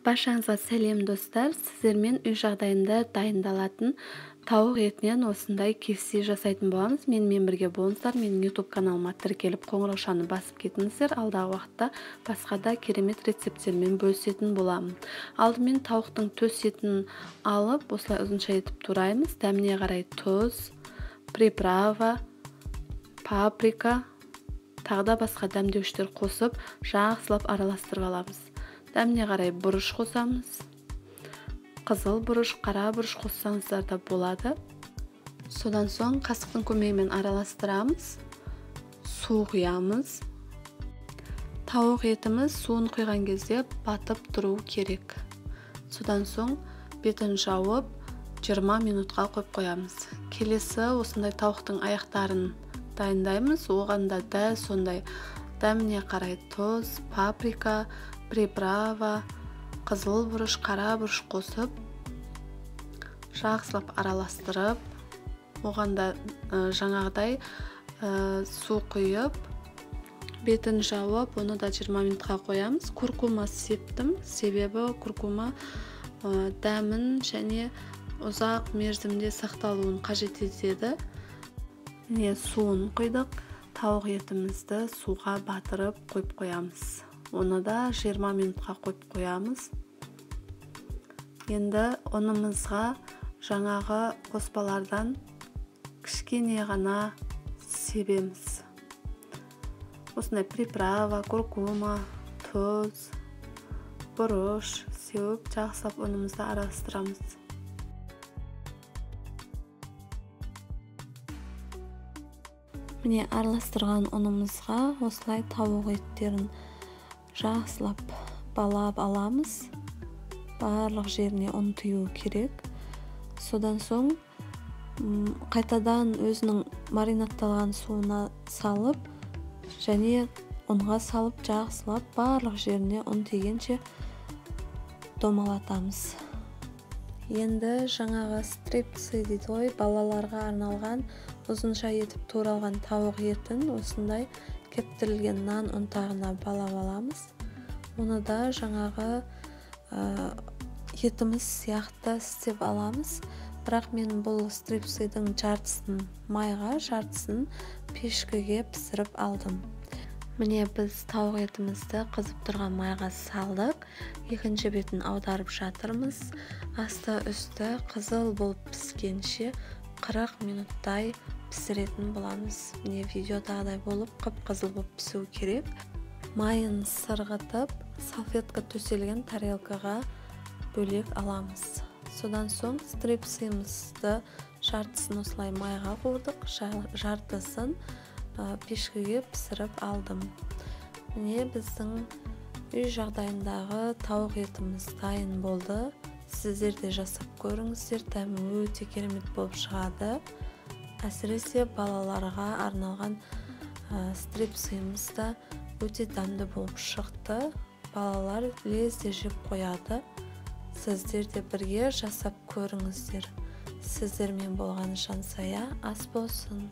Баршаңызға сәлем достар. Сіздермен үй жағдайында дайындалатын тауық етінен осындай KFC жасайтын боламыз. Менімен бірге болыңыздар. Менің YouTube каналыма тіркеліп қоңыраушаны басып кетіңіздер. Алдағы уақытта басқа да керемет рецепттермен бөлісетін боламын. Алдымен тауықтың төс етін алып, осылай ұзынша етіп тураймыз. Дәміне қарай тұз, приправа, паприка, тағы да басқа дәмдеуіштер қосып, жақсылап араластырып аламыз. Дәміне қарай бұрыш қосамыз. Қызыл бұрыш, қара бұрыш қоссаңыздар да болады. Содан соң қасықтың көмегімен араластырамыз. Су құямыз. Тауық етіміз суын құйған кезде батып тұру керек. Содан соң бетін жауып 20 минутқа қойып қоямыз. Келесі осындай тауықтың аяқтарын дайындаймыз. Оған да дәл сондай дәміне қарай тұз, паприка, приправа, қызыл бұрыш, қара бұрыш қосып, жақсылап араластырып, оған да жаңағыдай су құйып, бетін жауып, оны да 20 минутқа қоямыз. Куркума септім, себебі куркума дәмін және ұзақ мерзімде сақталуын қажет етеді. Суын құйдық, тауық етімізді суға батырып қойып қоямыз. Оны да 20 минутқа қойып қоямыз. Енді ұнымызға жаңағы қоспалардан кішкене ғана себеміз. Осындай приправа, куркума, тұз, бұрыш сеуіп, жақсылап ұнымызды араластырамыз. Міне араластырған ұнымызға осылай тауық еттерін жақсылап балап аламыз. Барлық жеріне ұн тыю керек. Содан соң қайтадан өзінің маринадталған суына салып және ұнға салып жақсылап барлық жеріне ұн тигенше домалатамыз. Енді жаңағы стрипсы дейді ғой, балаларға арналған ұзынша етіп туралған тауық етін осындай кептірілген нан ұнтағына балап аламыз. Оны да жаңағы етіміз сияқты істеп аламыз. Бірақ мен бұл стрипсыйдың жартысын майға, жартысын пешкіге пісіріп алдым. Міне біз тауық етімізді қызып тұрған майға салдық. Екінші бетін аударып жатырмыз. Асты үсті қызыл болып піскенше 40 минуттай пісіретін боламыз. Міне видеодағыдай болып қып-қызыл болып пісу керек. Майын сырғытып, салфетка төселген тарелкаға бөлек аламыз. Содан соң стрипсымызды жартысын осылай майға қойдық, жартысын пешкіге пісіріп алдым. Міне біздің үй жағдайындағы тауық етіміз дайын болды. Сіздер де жасап көріңіздер, дәмі өте керемет болып шығады. Әсіресе балаларға арналған стрипсымыз да өте дәмді болып шықты. Балалар лезде жеп қояды. Сіздер де бірге жасап көріңіздер. Сіздермен болған Жансая ас болсын.